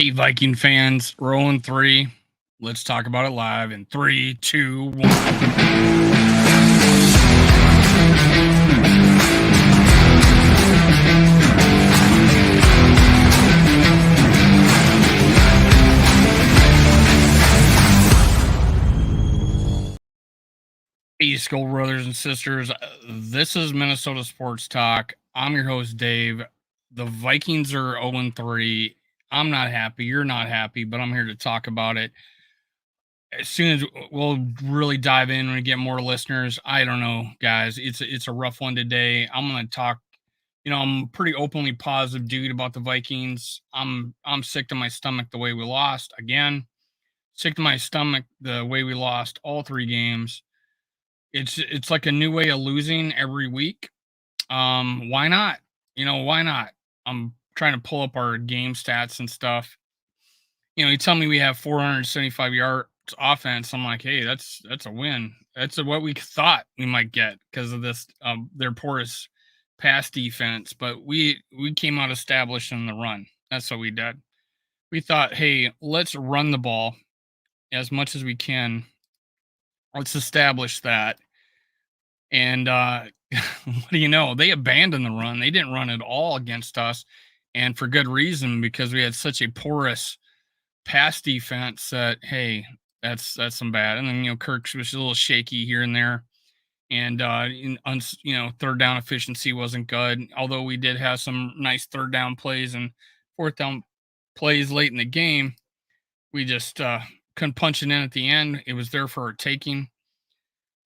Hey, Viking fans, we're 0-3. Let's talk about it live in 3, 2, 1. Hey, Skull brothers and sisters. This is Minnesota Sports Talk. I'm your host, Dave. The Vikings are 0-3. I'm not happy. You're not happy, but I'm here to talk about it. As soon as we'll really dive in and get more listeners, I don't know, guys. It's a rough one today. I'm gonna talk. I'm a pretty openly positive dude about the Vikings. I'm sick to my stomach the way we lost again. Sick to my stomach the way we lost all 3 games. It's like a new way of losing every week. Why not? Why not? I'm trying to pull up our game stats and stuff. You tell me we have 475 yards offense. I'm like, hey, that's a win. That's what we thought we might get because of this their porous pass defense. But we came out established in the run. That's what we did. We thought, hey, let's run the ball as much as we can. Let's establish that. And what do you know? They abandoned the run. They didn't run at all against us, and for good reason, because we had such a porous pass defense that, hey, that's some bad. And then Kirk was a little shaky here and there, and third down efficiency wasn't good. Although we did have some nice third down plays and fourth down plays late in the game, we just couldn't punch it in at the end. It was there for our taking.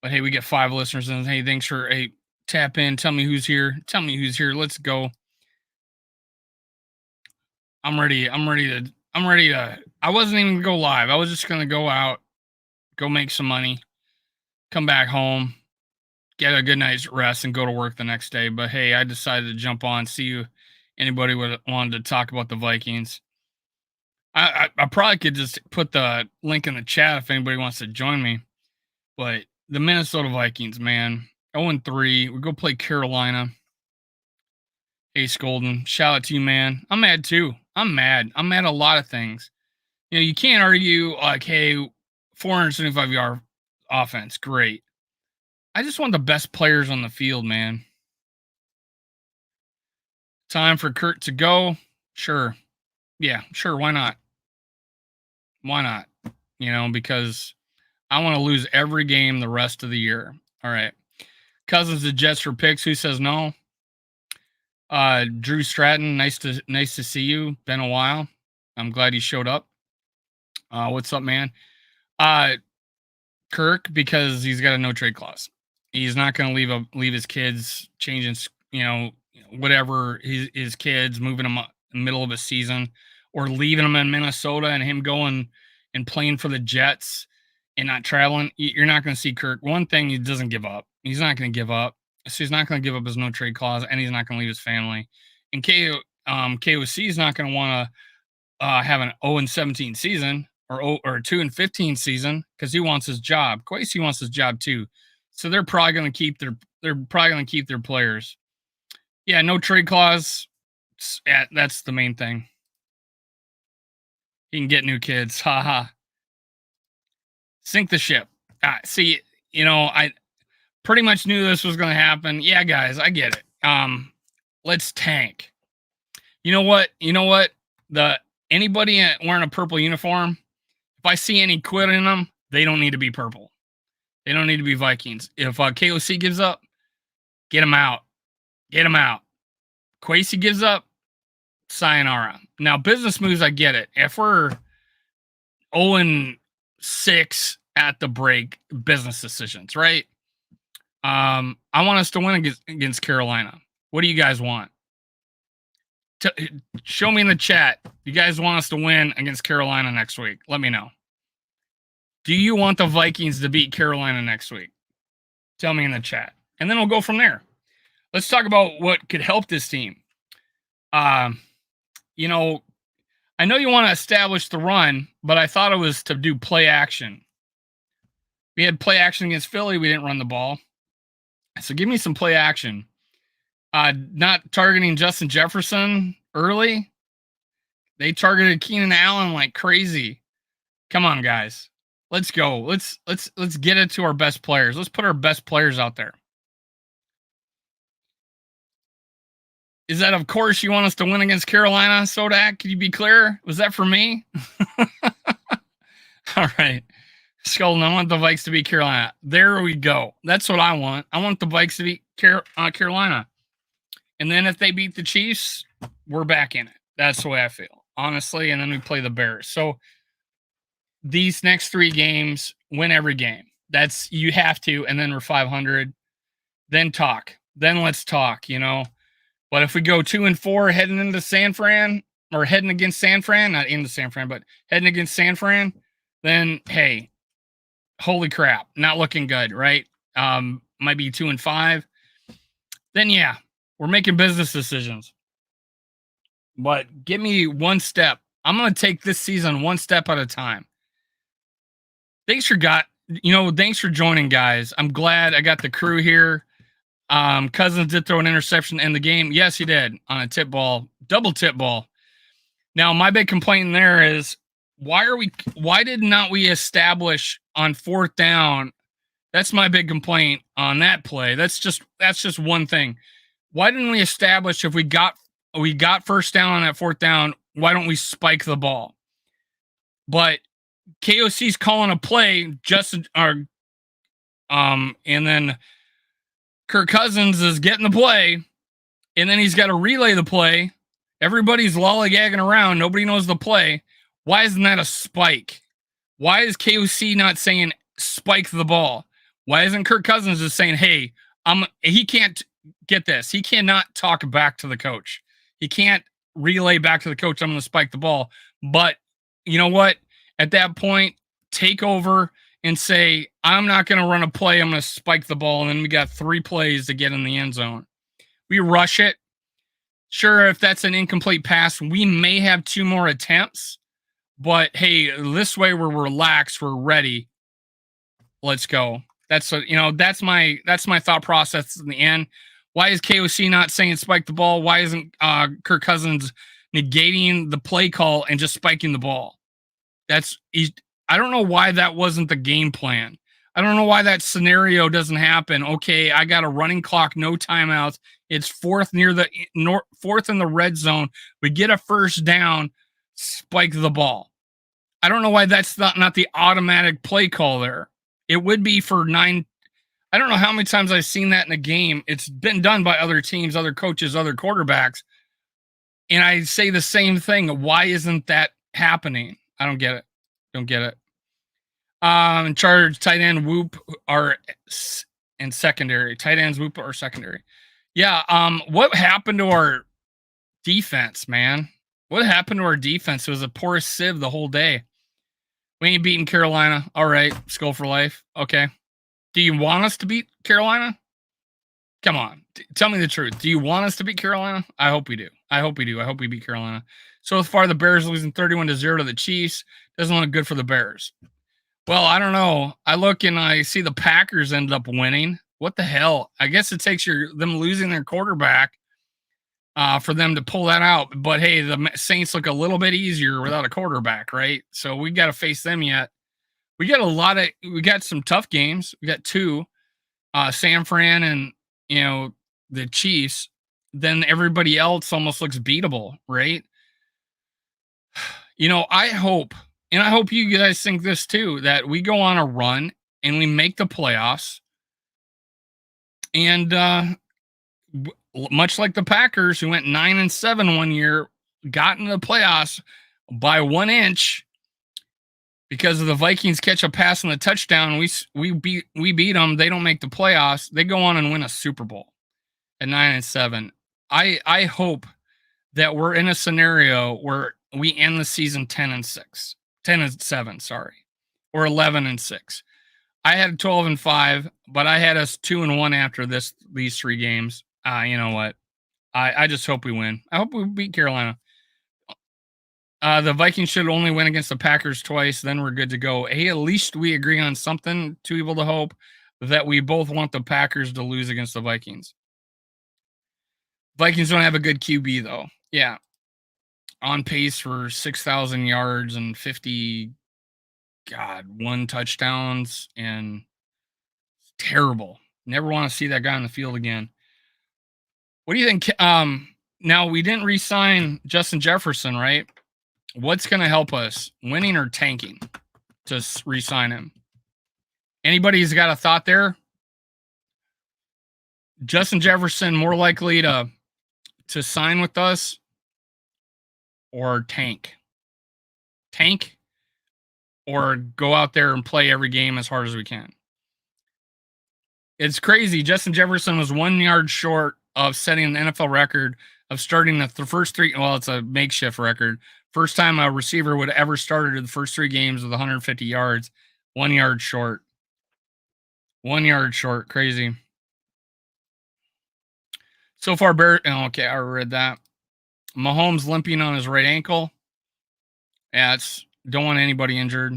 But hey, we get 5 listeners, and hey, thanks for tap in. Tell me who's here. Let's go. I'm ready to. I wasn't even gonna go live. I was just gonna go out, go make some money, come back home, get a good night's rest, and go to work the next day. But hey, I decided to jump on, see you. Anybody wanted to talk about the Vikings. I probably could just put the link in the chat if anybody wants to join me. But the Minnesota Vikings, man, 0-3. We go play Carolina. Ace Golden, shout out to you, man. I'm mad too. I'm mad at a lot of things. You can't argue like, hey, 475-yard offense, great. I just want the best players on the field, man. Time for Kurt to go. Sure. Yeah, sure. Why not? Because I want to lose every game the rest of the year. All right. Cousins to Jets for picks. Who says no? Drew Stratton, nice to see you. Been a while. I'm glad you showed up. What's up, man? Kirk, because he's got a no trade clause. He's not going to leave his kids changing, whatever his kids, moving them up in the middle of a season, or leaving them in Minnesota and him going and playing for the Jets and not traveling. You're not going to see Kirk. One thing, he doesn't give up. He's not going to give up. So he's not going to give up his no trade clause, and he's not going to leave his family. And KOC is not going to want to have an 0-17 season or 2-15 season because he wants his job. Kwesi wants his job too. So they're probably going to keep their players. Yeah, no trade clause. That's the main thing. He can get new kids. Haha. Sink the ship. See, I pretty much knew this was going to happen. Yeah, guys, I get it. Let's tank. You know what? Anybody wearing a purple uniform, if I see any quit in them, they don't need to be purple. They don't need to be Vikings. If KOC gives up, get him out. Get him out. Kwesi gives up, sayonara. Now, business moves, I get it. If we're 0-6 at the break, business decisions, right? I want us to win against Carolina. What do you guys want? Show me in the chat. You guys want us to win against Carolina next week? Let me know. Do you want the Vikings to beat Carolina next week? Tell me in the chat. And then we'll go from there. Let's talk about what could help this team. I know you want to establish the run, but I thought it was to do play action. We had play action against Philly. We didn't run the ball. So give me some play action. Not targeting Justin Jefferson early. They targeted Keenan Allen like crazy. Come on, guys. Let's go. Let's get it to our best players. Let's put our best players out there. Is that, of course, you want us to win against Carolina, Sodak? Could you be clear? Was that for me? All right. Skulden, I want the Vikes to beat Carolina. There we go. That's what I want. I want the Vikes to beat Carolina. And then if they beat the Chiefs, we're back in it. That's the way I feel, honestly. And then we play the Bears. So these next 3 games, win every game. That's, you have to. And then we're 500. Then talk. Then let's talk, you know. But if we go 2-4 heading into San Fran, or heading against San Fran, not into San Fran, but heading against San Fran, then hey, holy crap, not looking good, right? Might be 2-5. Then yeah, we're making business decisions. But give me one step. I'm gonna take this season one step at a time. Thanks for joining, guys. I'm glad I got the crew here. Cousins did throw an interception in the game. Yes, he did, on a tip ball, double tip ball. Now, my big complaint in there is why did not we establish on 4th down? That's my big complaint on that play. That's just one thing. Why didn't we establish if we got 1st down on that 4th down, why don't we spike the ball? But KOC's calling a play, and then Kirk Cousins is getting the play, and then he's got to relay the play. Everybody's lollygagging around. Nobody knows the play. Why isn't that a spike? Why is KOC not saying spike the ball? Why isn't Kirk Cousins just saying, hey, he can't get this. He cannot talk back to the coach. He can't relay back to the coach, I'm going to spike the ball. But you know what? At that point, take over and say, I'm not going to run a play. I'm going to spike the ball. And then we got 3 plays to get in the end zone. We rush it. Sure, if that's an incomplete pass, we may have 2 more attempts. But hey, this way we're relaxed. We're ready. Let's go. That's my thought process in the end. Why is KOC not saying spike the ball? Why isn't Kirk Cousins negating the play call and just spiking the ball? I don't know why that wasn't the game plan. I don't know why that scenario doesn't happen. Okay, I got a running clock, no timeouts. It's 4th in the red zone. We get a 1st down, spike the ball. I don't know why that's not the automatic play call there. It would be for 9. I don't know how many times I've seen that in a game. It's been done by other teams, other coaches, other quarterbacks. And I say the same thing. Why isn't that happening? I don't get it. In charge, tight end, whoop are in secondary. Tight ends, whoop are secondary. Yeah. What happened to our defense, man? What happened to our defense? It was a porous sieve the whole day. We ain't beating Carolina. All right. Skull for life. Okay. Do you want us to beat Carolina? Come on. Tell me the truth. Do you want us to beat Carolina? I hope we do. I hope we beat Carolina. So far, the Bears losing 31-0 to the Chiefs. Doesn't look good for the Bears. Well, I don't know. I look and I see the Packers end up winning. What the hell? I guess it takes them losing their quarterback for them to pull that out. But hey, the Saints look a little bit easier without a quarterback, right? So we got to face them yet. We got some tough games. We got 2, San Fran and the Chiefs. Then everybody else almost looks beatable, right? I hope, and I hope you guys think this too, that we go on a run and we make the playoffs. And much like the Packers, who went 9-7 one year, got into the playoffs by 1 inch because of the Vikings catch a pass on the touchdown. We beat them. They don't make the playoffs. They go on and win a Super Bowl at 9-7. I hope that we're in a scenario where we end the season 10-7, sorry, or 11-6. I had 12-5, but I had us 2-1 after these 3 games. You know what? I just hope we win. I hope we beat Carolina. The Vikings should only win against the Packers twice, then we're good to go. Hey, at least we agree on something. Too evil to hope that we both want the Packers to lose against the Vikings. Vikings don't have a good QB though. Yeah. on pace for 6,000 yards and 1 touchdowns, and terrible. Never want to see that guy on the field again. What do you think? Now we didn't re-sign Justin Jefferson, right? What's going to help us, winning or tanking, to re-sign him? Anybody's got a thought there? Justin Jefferson more likely to sign with us or tank? Tank or go out there and play every game as hard as we can? It's crazy. Justin Jefferson was 1 yard short of setting an NFL record of starting the first three. Well, it's a makeshift record. First time a receiver would ever started the first 3 games with 150 yards. 1 yard short. 1 yard short. Crazy. So far, okay, I read that. Mahomes limping on his right ankle. Yeah, don't want anybody injured.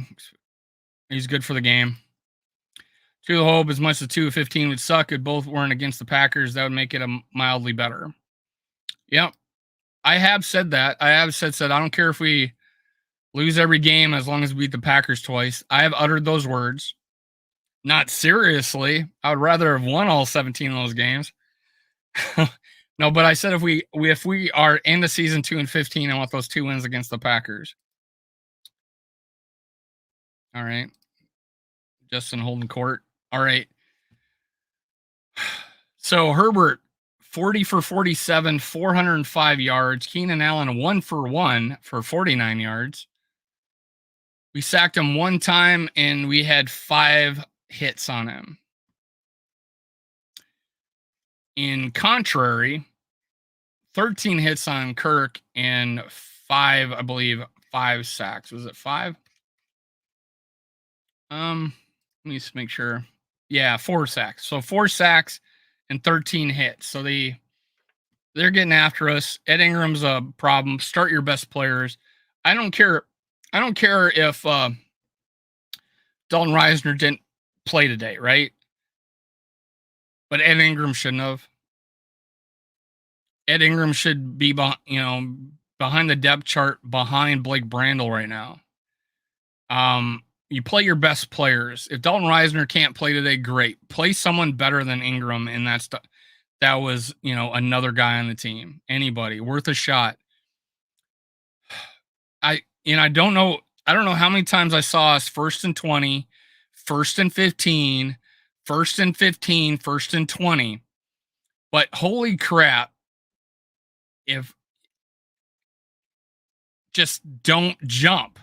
He's good for the game. To the hope, as much as 2-15 would suck, if both weren't against the Packers, that would make it mildly better. Yep. I have said that. I have said I don't care if we lose every game as long as we beat the Packers twice. I have uttered those words. Not seriously. I would rather have won all 17 of those games. No, but I said if we are in the season 2-15, I want those 2 wins against the Packers. All right. Justin holding court. All right. So Herbert, 40 for 47, 405 yards. Keenan Allen, 1 for 1 for 49 yards. We sacked him 1 time, and we had 5 hits on him. In contrary, 13 hits on Kirk and 5, I believe, 5 sacks. Was it 5? Let me just make sure. Yeah, 4 sacks. So 4 sacks and 13 hits. So they're getting after us. Ed Ingram's a problem. Start your best players. I don't care if Dalton Reisner didn't play today, right? But Ed Ingram shouldn't have. Ed Ingram should be behind the depth chart behind Blake Brandel right now. You play your best players. If Dalton Reisner can't play today, great. Play someone better than Ingram, and that was another guy on the team. Anybody worth a shot. I don't know how many times I saw us 1st and 20, 1st and 15, 1st and 15, 1st and 20. But holy crap, if just don't jump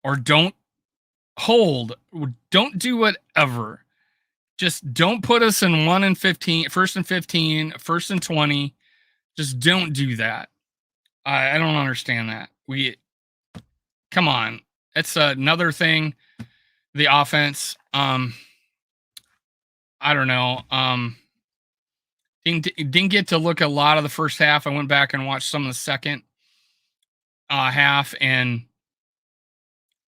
or don't hold, don't do whatever. Just don't put us in 1 and 15, 1st and 15, 1st and 20. Just don't do that. I don't understand that. Come on. It's another thing. The offense. I don't know. Didn't get to look at a lot of the first half. I went back and watched some of the second half, and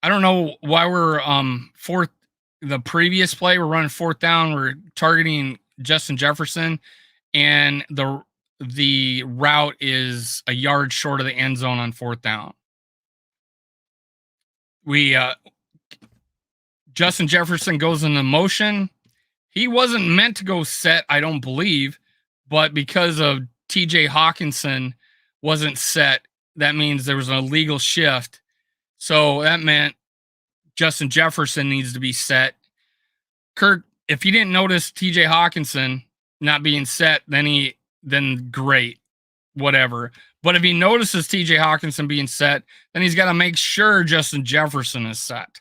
I don't know why we're fourth. The previous play, we're running 4th down. We're targeting Justin Jefferson, and the route is a yard short of the end zone on 4th down. Justin Jefferson goes into motion. He wasn't meant to go set, I don't believe, but because of TJ Hawkinson wasn't set, that means there was an illegal shift. So that meant Justin Jefferson needs to be set. Kirk, if you didn't notice TJ Hawkinson not being set, then great, whatever. But if he notices TJ Hawkinson being set, then he's got to make sure Justin Jefferson is set.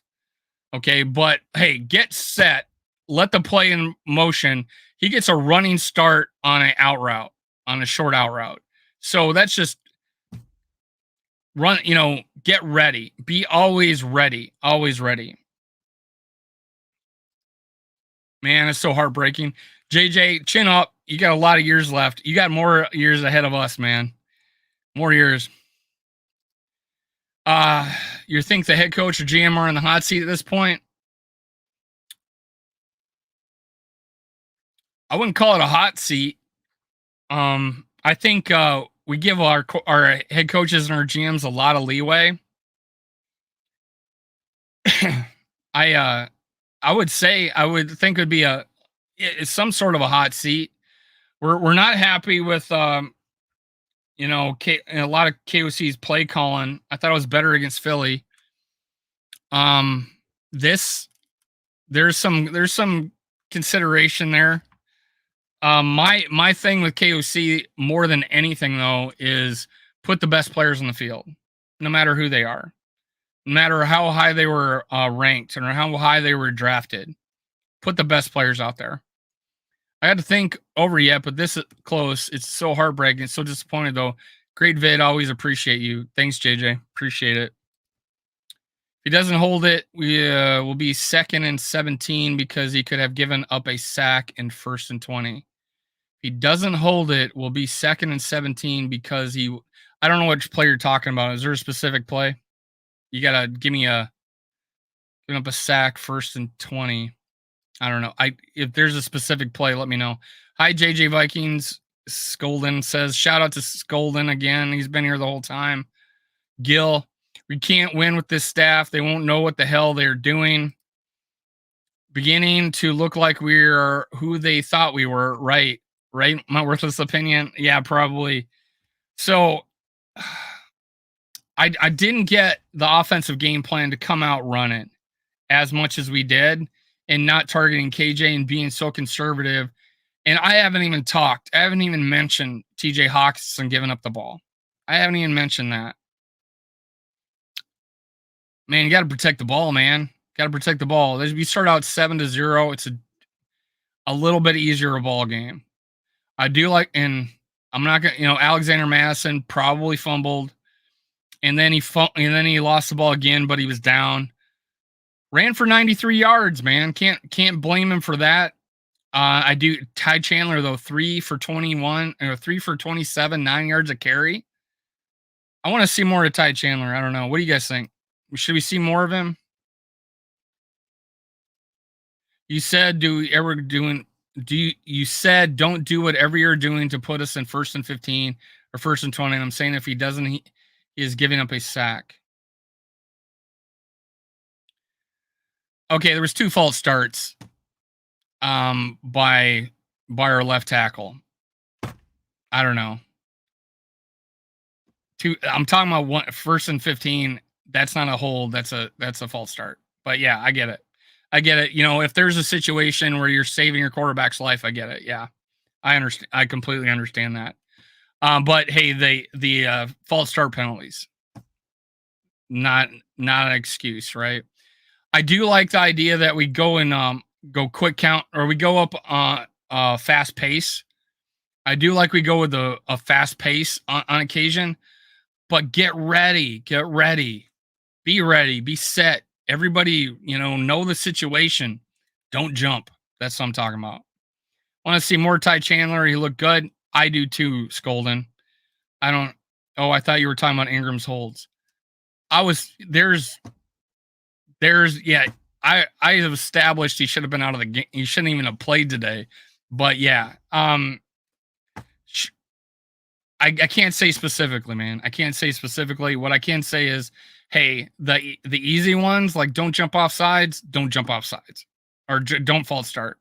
Okay, but hey, get set. Let the play in motion. He gets a running start on an out route, on a short out route. So that's just run, get ready. Be always ready. Always ready. Man, it's so heartbreaking. JJ, chin up. You got a lot of years left. You got more years ahead of us, man. More years. You think the head coach or GM are in the hot seat at this point? I wouldn't call it a hot seat. I think we give our head coaches and our GMs a lot of leeway. I would say I would think it would be it's some sort of a hot seat. We're not happy with a lot of KOC's play calling. I thought it was better against Philly. This there's some consideration there. My thing with KOC more than anything though is put the best players on the field, no matter who they are, no matter how high they were ranked or how high they were drafted. Put the best players out there. I had to think over yet, but this is close. It's so heartbreaking. So disappointed though. Great vid. Always appreciate you. Thanks, JJ. Appreciate it. If he doesn't hold it, we will be 2nd and 17 because he could have given up a sack in 1st and 20. If he doesn't hold it, we'll be 2nd and 17 because I don't know which play you're talking about. Is there a specific play? You got to give up a sack 1st and 20. I don't know. If there's a specific play, let me know. Hi, JJ Vikings. Skolden says, shout out to Skolden again. He's been here the whole time. Gil, we can't win with this staff. They won't know what the hell they're doing. Beginning to look like we're who they thought we were. Right. My worthless opinion. Yeah, probably. So I didn't get the offensive game plan to come out running as much as we did and not targeting KJ and being so conservative. And I haven't even mentioned TJ Hawkinson giving up the ball. I haven't even mentioned that. Man, you got to protect the ball, man. Got to protect the ball. We start out 7-0. It's a little bit easier ball game. I do like, and I'm not gonna, Alexander Madison probably fumbled, and then he lost the ball again, but he was down. Ran for 93 yards, man. Can't blame him for that. I do. Ty Chandler though, 3 for 21 or 3 for 27, 9 yards a carry. I want to see more of Ty Chandler. I don't know. What do you guys think? Should we see more of him? You said you said don't do whatever you're doing to put us in 1st and 15 or 1st and 20. And I'm saying if he doesn't, he is giving up a sack. Okay, there was 2 false starts by our left tackle. I don't know. I'm talking about 1st and 15. That's not a hold. That's a false start. But yeah, I get it. If there's a situation where you're saving your quarterback's life, I get it. Yeah, I understand. I completely understand that. But hey, the false start penalties, not an excuse, right? I do like the idea that we go and go quick count, or we go up fast pace. I do like we go with a fast pace on occasion, but get ready, be ready, be set. Everybody, know the situation. Don't jump. That's what I'm talking about. Want to see more Ty Chandler. He looked good. I do too, Skolden. I thought you were talking about Ingram's holds. Yeah, I have established he should have been out of the game. He shouldn't even have played today. But yeah, I can't say specifically, man. I can't say specifically. What I can say is, hey, the easy ones, like don't jump off sides, or don't false start.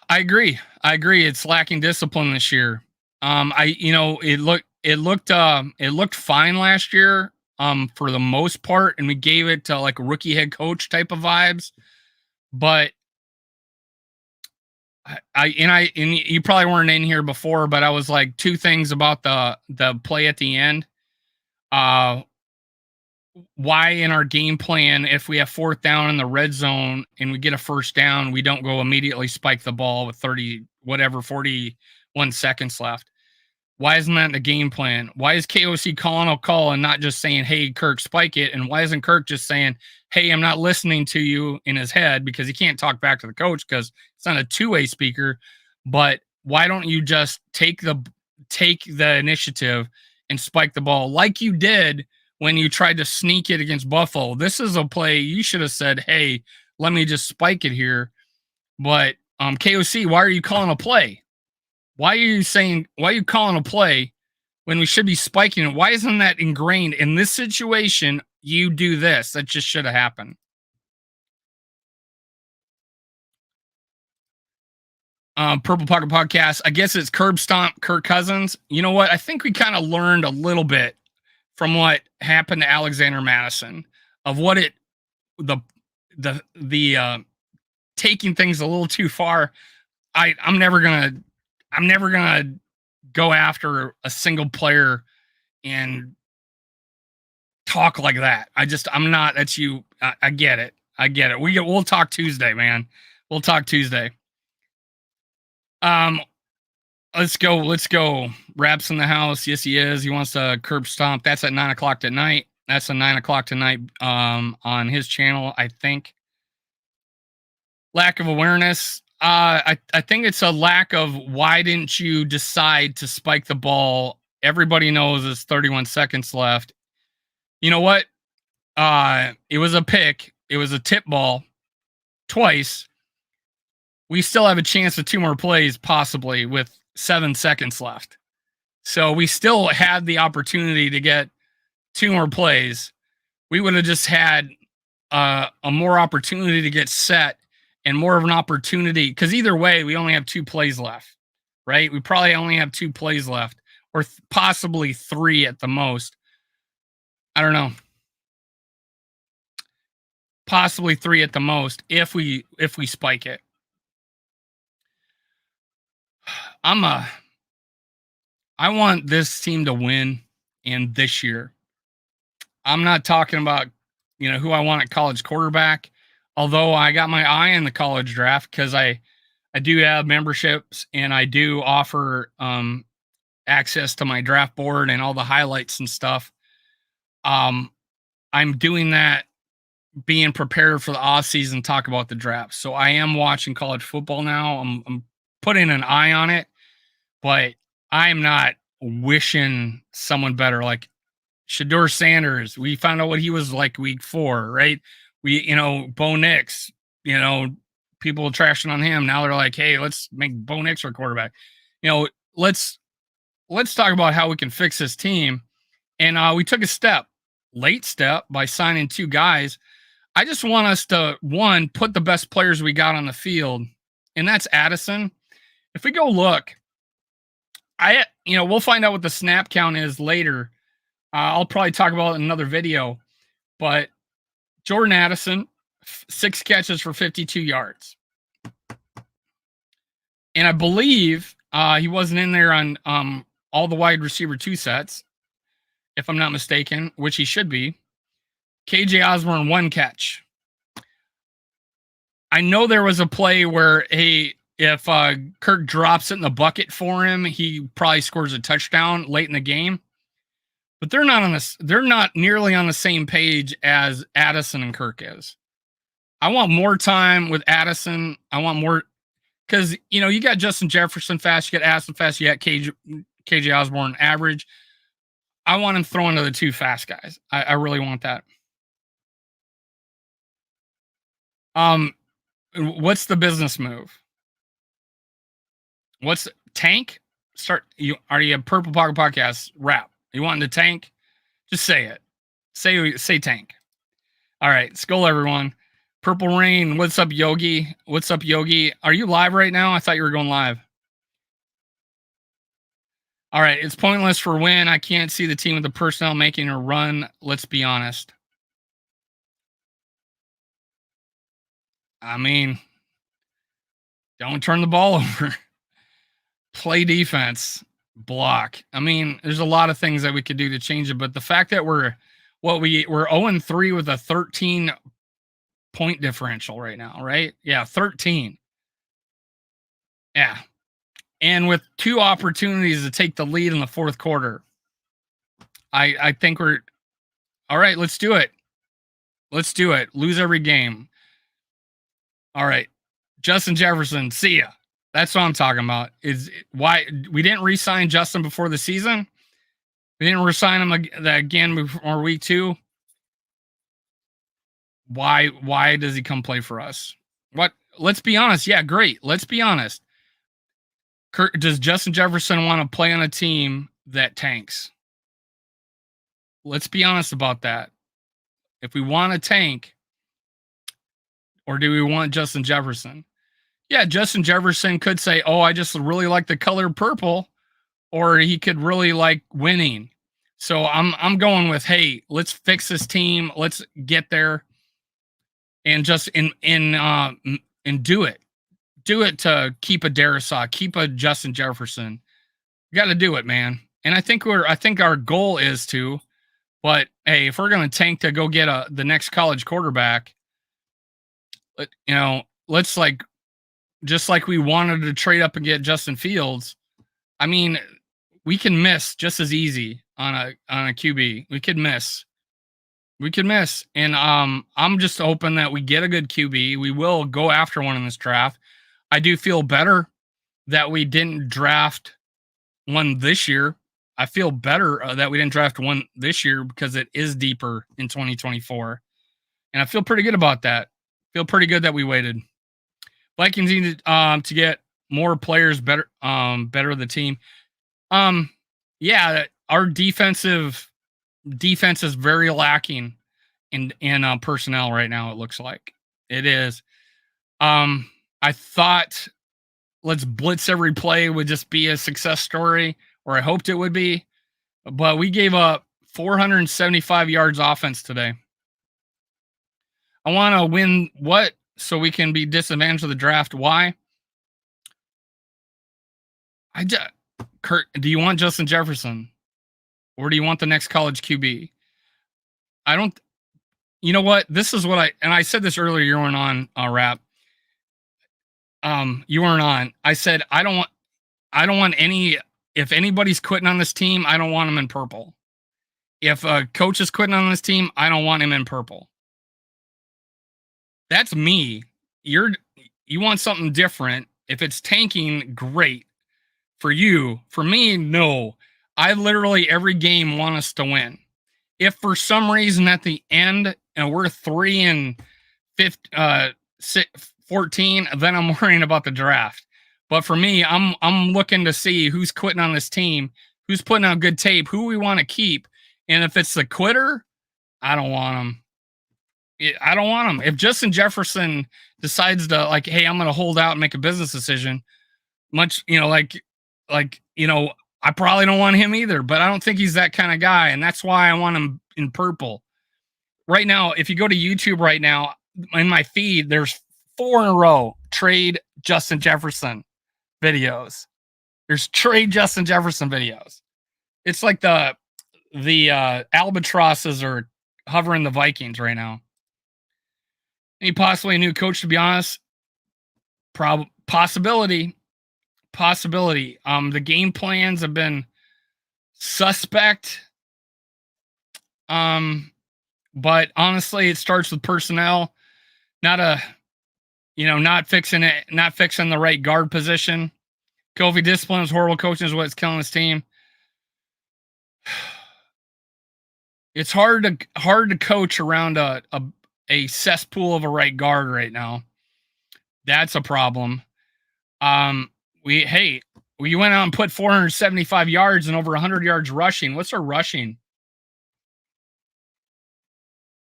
I agree. It's lacking discipline this year. It looked fine last year, for the most part, and we gave it to like a rookie head coach type of vibes. But you probably weren't in here before, but I was like 2 things about the play at the end. Why in our game plan, if we have 4th down in the red zone and we get a 1st down, we don't go immediately spike the ball with 41 seconds left? Why isn't that in the game plan? Why is KOC calling a call and not just saying, hey, Kirk, spike it? And why isn't Kirk just saying, hey, I'm not listening to you in his head, because he can't talk back to the coach because it's not a 2-way speaker? But why don't you just take the initiative and spike the ball like you did when you tried to sneak it against Buffalo? This is a play you should have said, hey, let me just spike it here. But KOC, why are you calling a play? Why are you calling a play when we should be spiking it? Why isn't that ingrained in this situation? You do this. That just should have happened. Purple Pocket Podcast. I guess it's curb stomp Kirk Cousins. You know what? I think we kind of learned a little bit from what happened to Alexander Madison of what it the taking things a little too far. I'm never gonna go after a single player and talk like that. I'm not. That's you. I get it. I get it. We'll talk Tuesday, man. We'll talk Tuesday. Um, let's go. Let's go. Raps in the house. Yes, he is. He wants to curb stomp. That's at 9:00 tonight. That's at 9:00 tonight. On his channel, I think. Lack of awareness. I think it's a lack of why didn't you decide to spike the ball? Everybody knows there's 31 seconds left. You know what? It was a pick. It was a tip ball twice. We still have a chance of 2 more plays, possibly with 7 seconds left. So we still had the opportunity to get 2 more plays. We would have just had a more opportunity to get set and more of an opportunity, because either way, we only have 2 plays left, right? We probably only have 2 plays left, or possibly 3 at the most. I don't know. Possibly 3 at the most if we spike it. I want this team to win, and this year. I'm not talking about, who I want at college quarterback, although I got my eye on the college draft because I do have memberships and I do offer access to my draft board and all the highlights and stuff. I'm doing that, being prepared for the off season, talk about the draft. So I am watching college football now. I'm putting an eye on it, but I'm not wishing someone better. Like Shador Sanders, we found out what he was like week 4, right? Bo Nix, people trashing on him. Now they're like, hey, let's make Bo Nix our quarterback. Let's talk about how we can fix this team. And we took a late step by signing 2 guys. I just want us to, one, put the best players we got on the field, and that's Addison. If we go look, we'll find out what the snap count is later. I'll probably talk about it in another video, but Jordan Addison, 6 catches for 52 yards. And I believe he wasn't in there on all the wide receiver 2 sets, if I'm not mistaken, which he should be. KJ Osborne, 1 catch. I know there was a play where, if Kirk drops it in the bucket for him, he probably scores a touchdown late in the game. But they're not nearly on the same page as Addison and Kirk is. I want more time with Addison. I want more, because you got Justin Jefferson fast, you got Addison fast, you got KJ Osborne average. I want him throwing to the 2 fast guys. I really want that. What's the business move? What's tank? Are you a Purple Pocket Podcast rap? You wanting to tank? Just say it. Say tank. All right, skull everyone. Purple Rain, what's up, Yogi? What's up, Yogi? Are you live right now? I thought you were going live. All right, it's pointless for win. I can't see the team with the personnel making a run. Let's be honest. I mean, don't turn the ball over. Play defense, block. I mean, there's a lot of things that we could do to change it, but the fact that we're 0-3 with a 13 point differential right now, right? Yeah, 13. Yeah. And with 2 opportunities to take the lead in the 4th quarter, I think we're all right. Let's do it. Let's do it. Lose every game. All right. Justin Jefferson, see ya. That's what I'm talking about. Is why we didn't re-sign Justin before the season. We didn't re-sign him again before week 2. Why does he come play for us? What? Let's be honest. Yeah, great. Let's be honest. Does Justin Jefferson want to play on a team that tanks? Let's be honest about that. If we want to tank, or do we want Justin Jefferson? Yeah, Justin Jefferson could say, "Oh, I just really like the color purple," or he could really like winning. So I'm going with, hey, let's fix this team. Let's get there and just and do it. Do it to keep a Darisaw, keep a Justin Jefferson. You got to do it, man. And I think our goal is to. But hey, if we're going to tank to go get the next college quarterback, let's like, just like we wanted to trade up and get Justin Fields. I mean, we can miss just as easy on a QB. We could miss, and I'm just hoping that we get a good QB. We will go after one in this draft. I do feel better that we didn't draft one this year. I feel better that we didn't draft one this year because it is deeper in 2024. And I feel pretty good about that. Feel pretty good that we waited. Vikings need to get more players better the team. Yeah, our defense is very lacking in personnel right now, it looks like. It is. I thought let's blitz every play would just be a success story, or I hoped it would be, but we gave up 475 yards offense today. I want to win so we can be disadvantaged of the draft. Why? Kurt, do you want Justin Jefferson, or do you want the next college QB? I don't. You know what? This is what I said this earlier. You weren't on Rap. You weren't on. I said I don't want any. If anybody's quitting on this team, I don't want him in purple. If a coach is quitting on this team, I don't want him in purple. That's me. You want something different. If it's tanking, great. For you, for me, no. I literally every game want us to win. If for some reason at the end and we're 3-14, then I'm worrying about the draft. But for me, I'm looking to see who's quitting on this team, who's putting out good tape, who we want to keep. And if it's the quitter, I don't want him. I don't want him. If Justin Jefferson decides to like, hey, I'm going to hold out and make a business decision, I probably don't want him either, but I don't think he's that kind of guy. And that's why I want him in purple. Right now, if you go to YouTube right now, in my feed, there's 4 in a row trade Justin Jefferson videos. There's trade Justin Jefferson videos. It's like the albatrosses are hovering the Vikings right now. Any possibly a new coach, to be honest? Possibility. The game plans have been suspect. But honestly, it starts with personnel. Not fixing the right guard position. Kofi discipline is horrible coaching is what's killing this team. It's hard to coach around a cesspool of a right guard right now. That's a problem. We went out and put 475 yards and over 100 yards rushing. What's our rushing?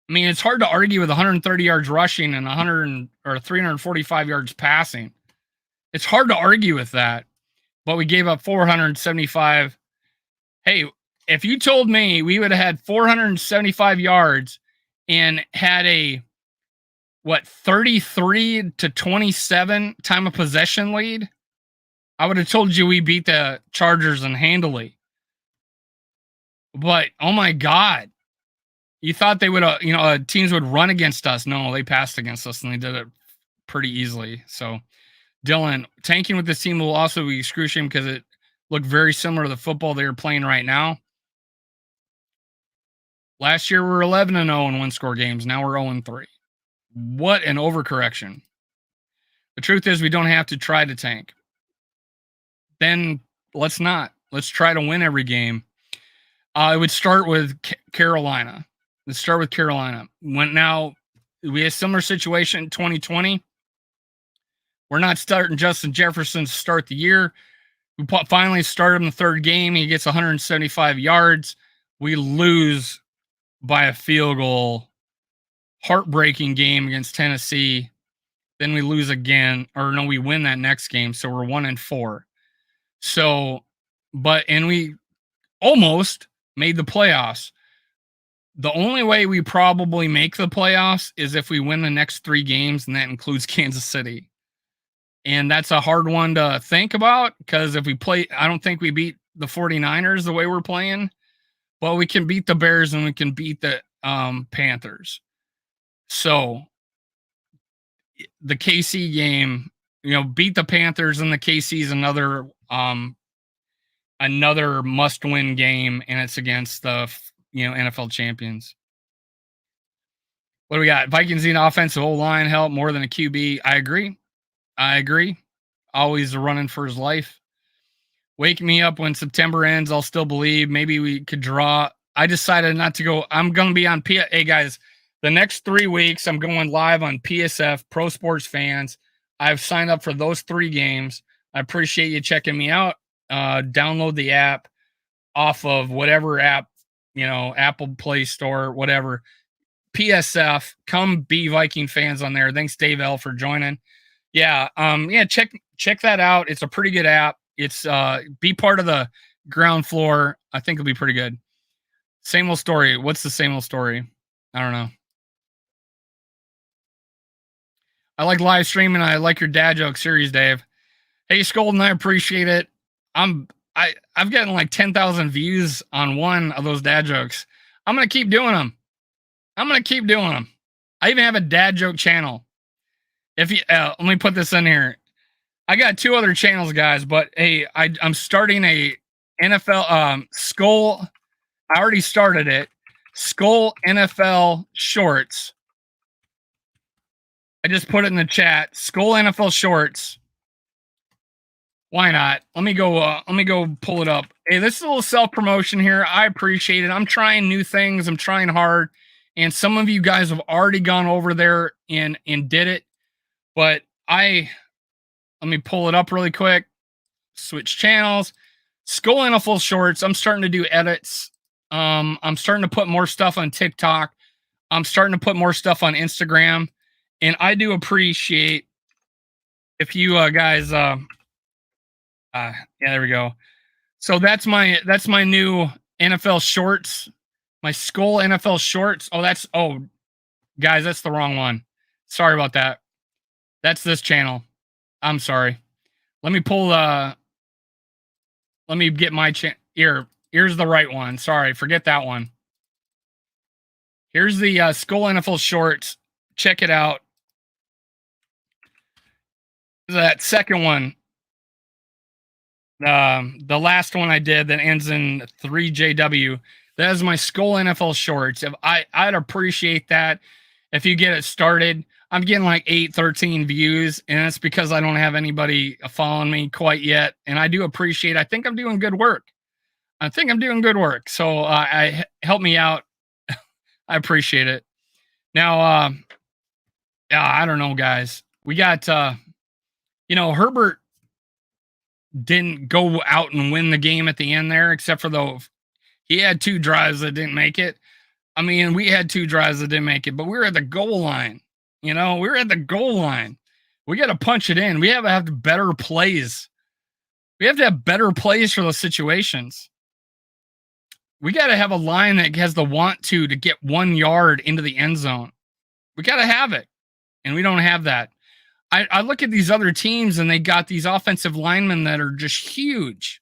I mean, it's hard to argue with 130 yards rushing and 345 yards passing. It's hard to argue with that, but we gave up 475. Hey, if you told me we would have had 475 yards and had a 33-27 time of possession lead, I would have told you we beat the Chargers and handily. But oh my God, you thought they would, teams would run against us. No, they passed against us and they did it pretty easily. So, Dylan, tanking with this team will also be excruciating because it looked very similar to the football they are playing right now. Last year we were 11-0 in 1-score games. Now we're 0-3. What an overcorrection. The truth is we don't have to try to tank. Then let's not. Let's try to win every game. I would start with Carolina. Let's start with Carolina. Now we had a similar situation in 2020. We're not starting Justin Jefferson to start the year. We finally start him the third game. He gets 175 yards. We lose by a field goal. Heartbreaking game against Tennessee. Then we lose again, or no, we win that next game. So we're 1-4. So, and we almost made the playoffs. The only way we probably make the playoffs is if we win the next 3 games, and that includes Kansas City. And that's a hard one to think about because if we play, I don't think we beat the 49ers the way we're playing, but we can beat the Bears and we can beat the Panthers. So the KC game, beat the Panthers, and the KC is another must-win game, and it's against the NFL champions. What do we got? Vikings need offensive O-line help more than a QB. I agree. Always running for his life. Wake me up when September ends. I'll still believe. Maybe we could draw. I decided not to go. I'm going to be on Hey, guys, the next 3 weeks, I'm going live on PSF, Pro Sports Fans. I've signed up for those 3 games. I appreciate you checking me out. Download the app off of whatever app, Apple Play Store, whatever. PSF, come be Viking fans on there. Thanks, Dave L, for joining. Yeah, check that out. It's a pretty good app. It's be part of the ground floor. I think it'll be pretty good. Same old story. What's the same old story? I don't know. I like live streaming. I like your dad joke series, Dave. Hey, Skolden, I appreciate it. I've gotten like 10,000 views on one of those dad jokes. I'm gonna keep doing them. I even have a dad joke channel. If you let me put this in here. I got 2 other channels, guys, but hey, I'm starting a NFL Skull. I already started it. Skull NFL Shorts. I just put it in the chat. Skull NFL Shorts. Why not? Let me go pull it up. Hey, this is a little self-promotion here. I appreciate it. I'm trying new things. I'm trying hard. And some of you guys have already gone over there and did it. But let me pull it up really quick. Switch channels. Skull NFL Shorts. I'm starting to do edits. I'm starting to put more stuff on TikTok. I'm starting to put more stuff on Instagram. And I do appreciate if you guys yeah, there we go. So that's my new NFL Shorts. My Skull NFL Shorts. Guys, that's the wrong one. Sorry about that. That's this channel. I'm sorry. Let me pull let me get my here's the right one. Sorry, forget that one. Here's the Skull NFL Shorts. Check it out. That second one. The last one I did that ends in 3JW. That is my Skull NFL Shorts. I'd appreciate that if you get it started. I'm getting like 13 views, and that's because I don't have anybody following me quite yet. And I do appreciate. I think I'm doing good work. So help me out. I appreciate it. Now, I don't know, guys. We got, Herbert didn't go out and win the game at the end there, except for he had 2 drives that didn't make it. I mean, we had 2 drives that didn't make it, but we were at the goal line. We were at the goal line. We got to punch it in. We have to have better plays. We have to have better plays for those situations. We got to have a line that has the want to get 1 yard into the end zone. We got to have it, and we don't have that. I look at these other teams, and they got these offensive linemen that are just huge.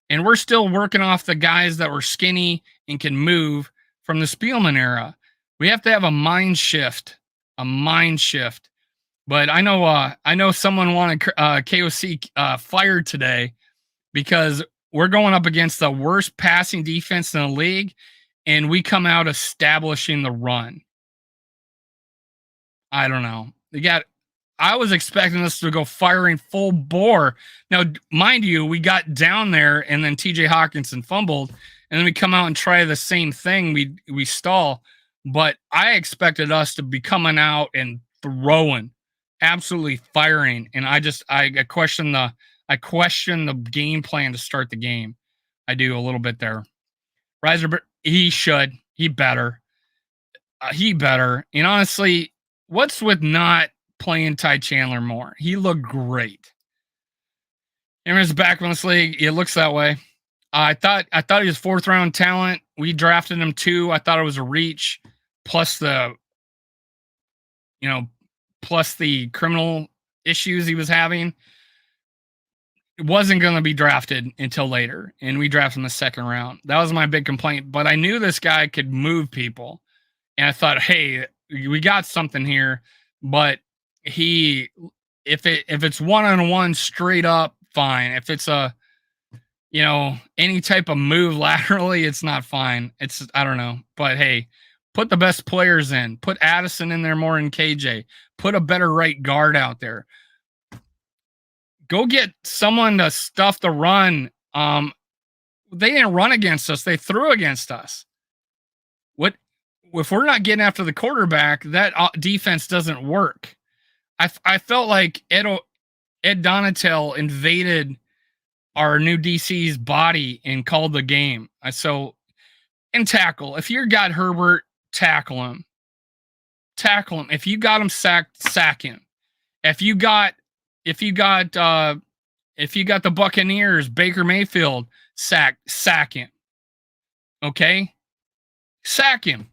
And we're still working off the guys that were skinny and can move from the Spielman era. We have to have a mind shift. But I know someone wanted KOC fired today because we're going up against the worst passing defense in the league, and we come out establishing the run. I don't know. I was expecting us to go firing full bore. Now, mind you, we got down there, and then TJ Hawkinson fumbled, and then we come out and try the same thing. We stall, but I expected us to be coming out and throwing, absolutely firing. And I question the I question the game plan to start the game. I do a little bit there. Reiser, he should. He better. He better. And honestly, what's with not playing Ty Chandler more? He looked great. His back in this league, it looks that way. I thought he was 4th round talent. We drafted him 2. I thought it was a reach, plus the criminal issues he was having. It wasn't going to be drafted until later, and we drafted him the 2nd round. That was my big complaint. But I knew this guy could move people, and I thought, hey, we got something here. But if it's 1-on-1 straight up, fine. If it's any type of move laterally, it's not fine. I don't know. But hey, put the best players in. Put Addison in there more than KJ. Put a better right guard out there. Go get someone to stuff the run. They didn't run against us. They threw against us. What if we're not getting after the quarterback? That defense doesn't work. I felt like Ed Donatel invaded our new DC's body and called the game. And tackle. If you got Herbert, tackle him. Tackle him. If you got him sacked, sack him. If you got the Buccaneers, Baker Mayfield, sack him. Okay? Sack him.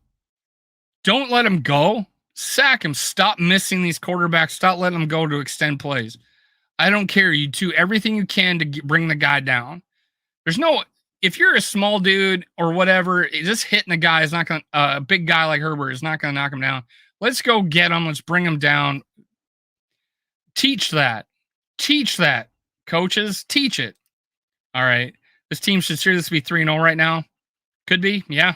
Don't let him go. Sack him. Stop missing these quarterbacks. Stop letting them go to extend plays. I don't care. You do everything you can to bring the guy down. If you're a small dude or whatever, just hitting a guy is not going to, a big guy like Herbert is not going to knock him down. Let's go get him. Let's bring him down. Teach that. Coaches, teach it. All right. This team should seriously be 3-0 right now. Could be. Yeah.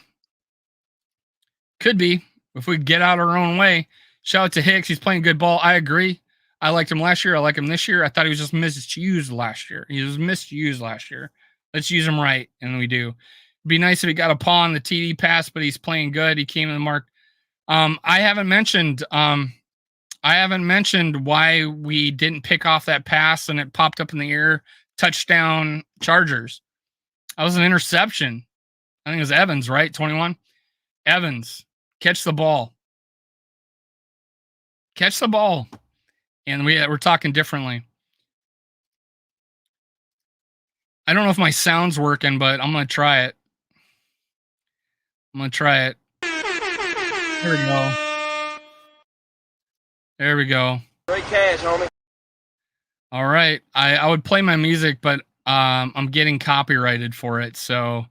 Could be. If we get out our own way. Shout out to Hicks. He's playing good ball. I agree. I liked him last year. I like him this year. I thought he was just misused last year. Let's use him right, and we do. It'd be nice if he got a paw on the TD pass, but he's playing good. He came in the mark. I haven't mentioned why we didn't pick off that pass and it popped up in the air. Touchdown Chargers. That was an interception. I think it was Evans, right? 21. Evans, catch the ball. And we're talking differently. I don't know if my sound's working, but I'm going to try it. There we go. Great cash, homie. All right. I would play my music, but I'm getting copyrighted for it. So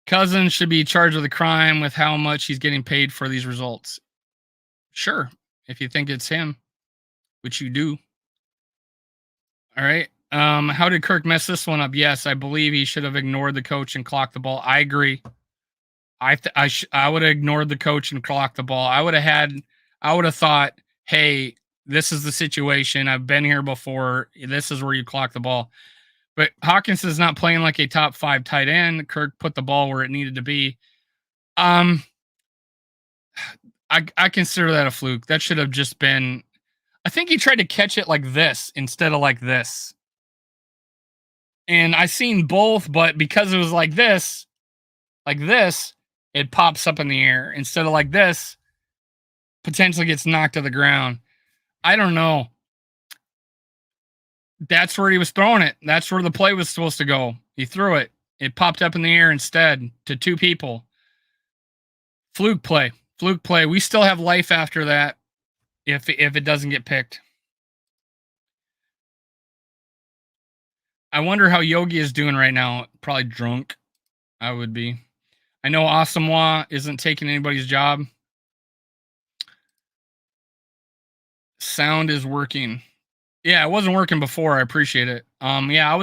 Cousins should be charged with a crime with how much he's getting paid for these results. Sure. If you think it's him, which you do. All right. How did Kirk mess this one up? Yes, I believe he should have ignored the coach and clocked the ball. I agree. I would have ignored the coach and clocked the ball. I would have thought, hey, this is the situation. I've been here before. This is where you clock the ball. But Hawkins is not playing like a top 5 tight end. Kirk put the ball where it needed to be. I consider that a fluke. That should have just been. I think he tried to catch it like this instead of like this. And I seen both, but because it was like this, it pops up in the air. Instead of like this, potentially gets knocked to the ground. I don't know. That's where he was throwing it. That's where the play was supposed to go. He threw it. It popped up in the air instead to 2 people. Fluke play. We still have life after that if it doesn't get picked. I wonder how Yogi is doing right now. Probably drunk. I would be. I know Asamoah isn't taking anybody's job. Sound is working. Yeah, it wasn't working before. I appreciate it. Yeah, I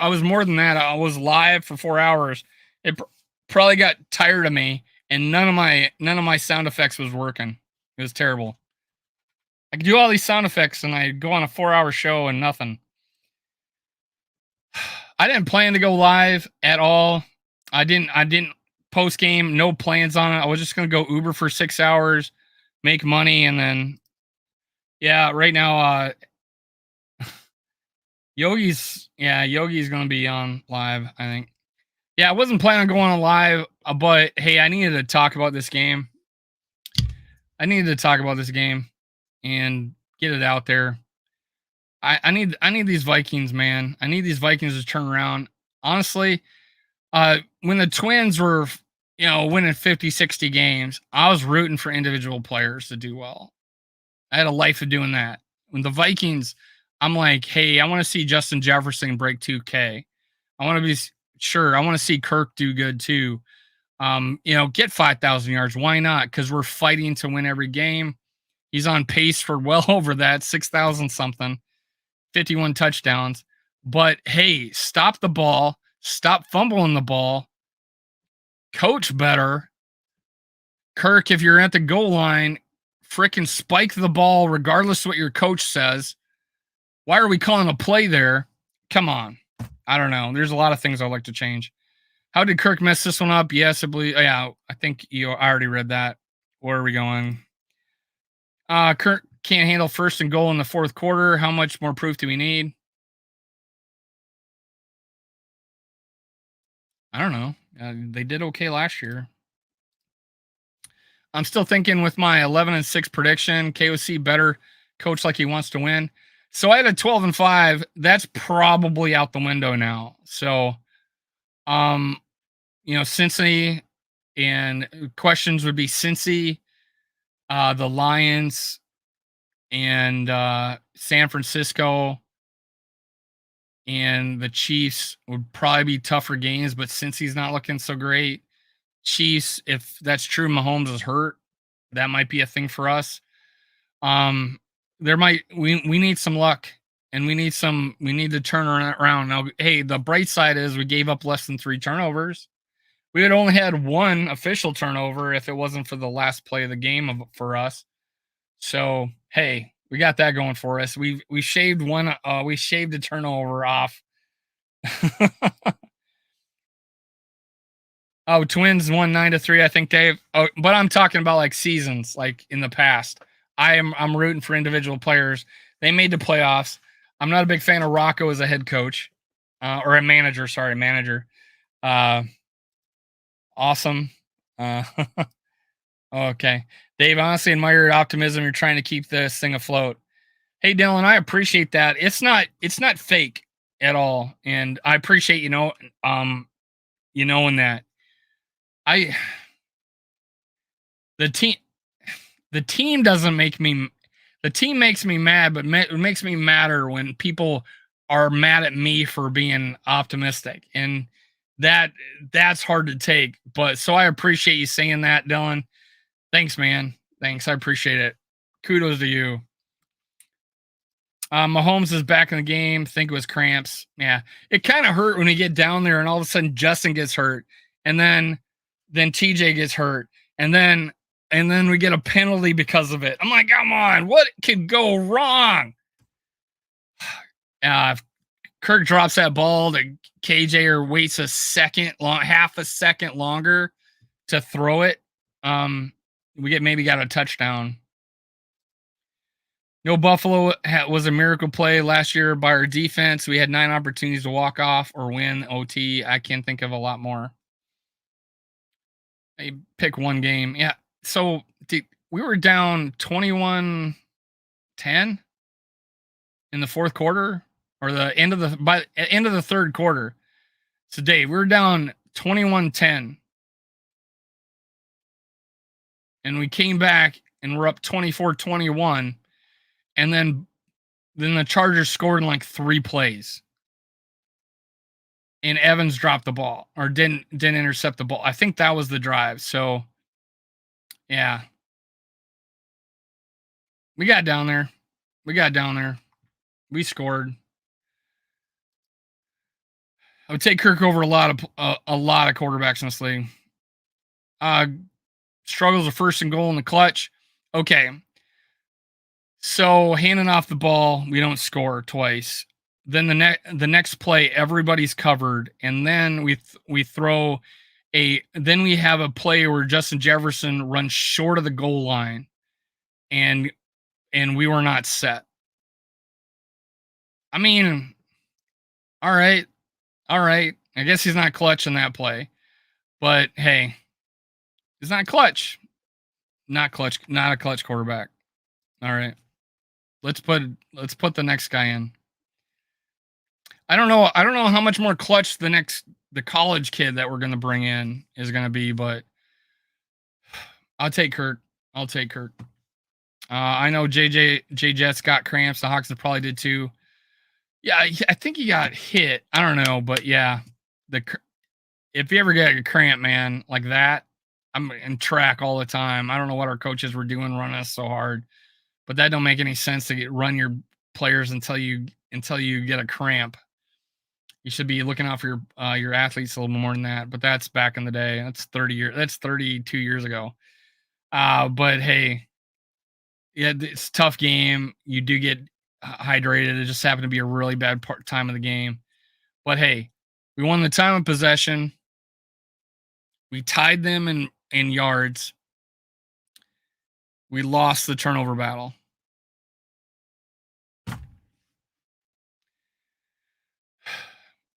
was more than that. I was live for 4 hours. It probably got tired of me, and none of my sound effects was working. It was terrible. I could do all these sound effects, and I go on a 4-hour show and nothing. I didn't plan to go live at all. I didn't post game. No plans on it. I was just gonna go Uber for 6 hours, make money, and then. Yeah, right now, Yogi's going to be on live, I think. Yeah, I wasn't planning on going on live, but hey, I needed to talk about this game. And get it out there. I need these Vikings, man. I need these Vikings to turn around. Honestly, when the Twins were, winning 50, 60 games, I was rooting for individual players to do well. I had a life of doing that. When the Vikings, I'm like, hey, I want to see Justin Jefferson break 2K. I want to be sure. I want to see Kirk do good too. Get 5,000 yards. Why not? Because we're fighting to win every game. He's on pace for well over that, 6,000 something, 51 touchdowns. But hey, stop the ball. Stop fumbling the ball. Coach better. Kirk, if you're at the goal line, fricking spike the ball regardless of what your coach says. Why are we calling a play there? Come on. I don't know. There's a lot of things I'd like to change. How did Kirk mess this one up? Yes, I believe. Yeah, I think I already read that. Where are we going? Kirk can't handle first and goal in the fourth quarter. How much more proof do we need? I don't know. They did okay last year. I'm still thinking with my 11-6 prediction, KOC better coach like he wants to win. So I had a 12-5. That's probably out the window now. So, Cincy, and questions would be Cincy, the Lions, and San Francisco, and the Chiefs would probably be tougher games, but since he's not looking so great, Chiefs, if that's true, Mahomes is hurt, that might be a thing for us. We need some luck, and we need to turn around. Now, hey, the bright side is we gave up less than 3 turnovers. We had only had 1 official turnover if it wasn't for the last play of the game for us. So, hey, we got that going for us. We shaved a turnover off. Oh, Twins won 9-3, I think, Dave. Oh, but I'm talking about like seasons, like in the past. I'm rooting for individual players. They made the playoffs. I'm not a big fan of Rocco as a head coach, or a manager. Sorry, manager. Awesome. Okay, Dave. Honestly, admire your optimism. You're trying to keep this thing afloat. Hey, Dylan, I appreciate that. It's not fake at all, and I appreciate you knowing that. I the team doesn't make me. The team makes me mad, but it makes me madder when people are mad at me for being optimistic, and that's hard to take. But so I appreciate you saying that, Dylan. Thanks, man. Thanks, I appreciate it. Kudos to you. Mahomes is back in the game. Think it was cramps. Yeah, it kind of hurt when you get down there, and all of a sudden Justin gets hurt, and then TJ gets hurt, and then we get a penalty because of it. I'm like, come on, what could go wrong? If Kirk drops that ball to KJ or waits half a second longer to throw it, we maybe got a touchdown. No, Buffalo was a miracle play last year by our defense. We had 9 opportunities to walk off or win OT. I can't think of a lot more. I pick one game. Yeah. So we were down 21-10 in the fourth quarter, or the end of the third quarter. So Dave, we were down 21-10. And we came back and we're up 24-21. And then the Chargers scored in like 3 plays. And Evans dropped the ball, or didn't intercept the ball. I think that was the drive. So, yeah. We got down there. We scored. I would take Kirk over a lot of quarterbacks in this league. Struggles of first and goal in the clutch. Okay. So handing off the ball, we don't score twice. Then the next play, everybody's covered, and then we throw then we have a play where Justin Jefferson runs short of the goal line, and we were not set. I mean, All right. All right. I guess he's not clutch in that play. But hey, he's not clutch. Not clutch. Not a clutch quarterback. All right. Let's put the next guy in. I don't know. I don't know how much more clutch the college kid that we're gonna bring in is gonna be, but I'll take Kirk. I'll take Kirk. I know J Jets got cramps. The Hawks probably did too. Yeah, I think he got hit. I don't know, but yeah, the if you ever get a cramp, man, like that, I'm in track all the time. I don't know what our coaches were doing running us so hard, but that don't make any sense to run your players until you get a cramp. You should be looking out for your athletes a little more than that. But that's back in the day. That's 30 years. That's 32 years ago. But hey, yeah, it's a tough game. You do get hydrated. It just happened to be a really bad time of the game. But hey, we won the time of possession. We tied them in yards. We lost the turnover battle.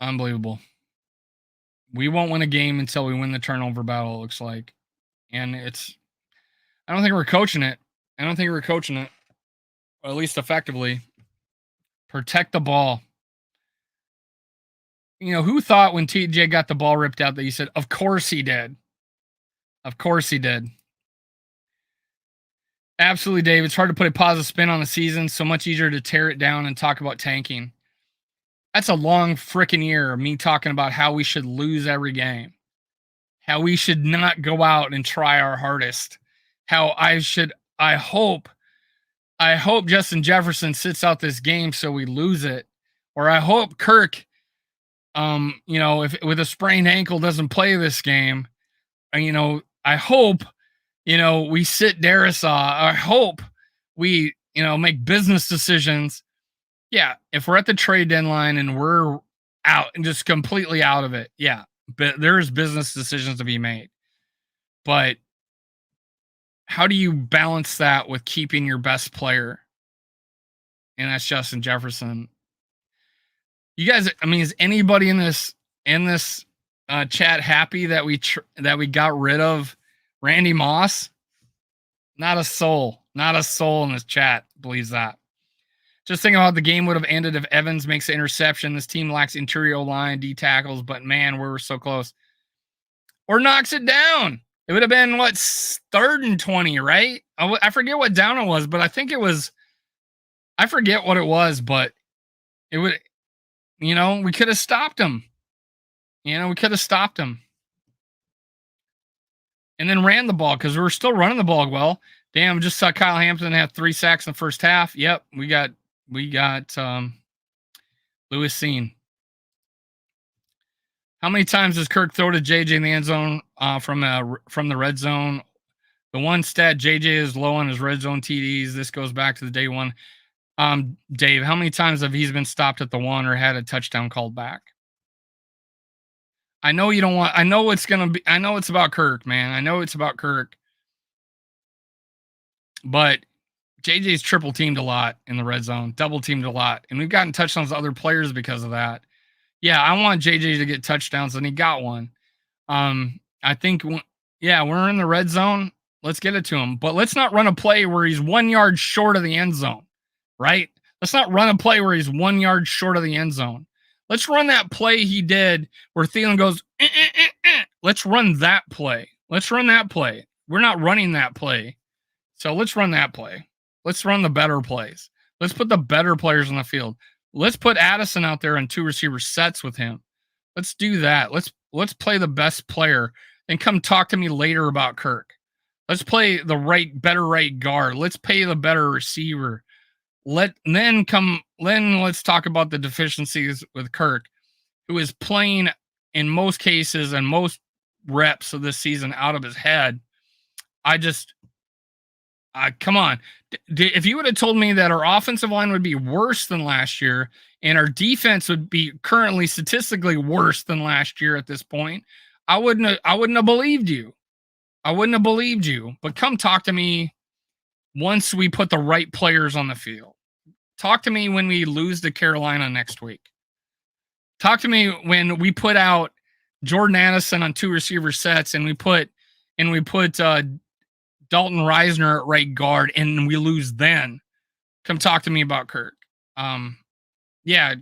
Unbelievable. We won't win a game until we win the turnover battle, it looks like. And I don't think we're coaching it. Or at least effectively. Protect the ball. You know, who thought when TJ got the ball ripped out that you said, of course he did. Of course he did. Absolutely, Dave. It's hard to put a positive spin on the season. So much easier to tear it down and talk about tanking. That's a long freaking year of me talking about how we should lose every game. How we should not go out and try our hardest. How I hope Justin Jefferson sits out this game so we lose it. Or I hope Kirk, if with a sprained ankle doesn't play this game. I hope, we sit Darisaw. I hope we, make business decisions. Yeah, if we're at the trade deadline and we're out and just completely out of it, yeah, but there's business decisions to be made. But how do you balance that with keeping your best player? And that's Justin Jefferson. You guys, is anybody in this chat happy that we got rid of Randy Moss? Not a soul in this chat believes that. Just think about how the game would have ended if Evans makes an interception. This team lacks interior line, D tackles, but man, we were so close. Or knocks it down. It would have been, 3rd and 20, right? I forget what down it was, but I think it was, I forget what it was, but it would, we could have stopped him. We could have stopped him. And then ran the ball because we were still running the ball well. Damn, just saw Kyle Hampton have 3 sacks in the first half. Yep, we got Lewis Seen. How many times does Kirk throw to JJ in the end zone from the red zone? The one stat, JJ is low on his red zone TDs. This goes back to the day one. Dave, how many times have he been stopped at the 1 or had a touchdown called back? I know you don't want. I know it's about Kirk, man. I know it's about Kirk. But JJ's triple teamed a lot in the red zone, double teamed a lot, and we've gotten touchdowns to other players because of that. Yeah, I want JJ to get touchdowns, and he got one. I think, we're in the red zone. Let's get it to him, but let's not run a play where he's 1 yard short of the end zone, right? Let's not run a play where he's 1 yard short of the end zone. Let's run that play he did where Thielen goes, Let's run that play. We're not running that play. So let's run that play. Let's run the better plays. Let's put the better players on the field. Let's put Addison out there in 2 receiver sets with him. Let's do that. Let's play the best player and come talk to me later about Kirk. Let's play the better right guard. Let's pay the better receiver. Let's talk about the deficiencies with Kirk, who is playing in most cases and most reps of this season out of his head. Come on. If you would have told me that our offensive line would be worse than last year and our defense would be currently statistically worse than last year at this point, I wouldn't have believed you. But come talk to me once we put the right players on the field. Talk to me when we lose to Carolina next week. Talk to me when we put out Jordan Addison on 2 receiver sets and we put Dalton Reisner at right guard and we lose then. Come talk to me about Kirk. Yeah,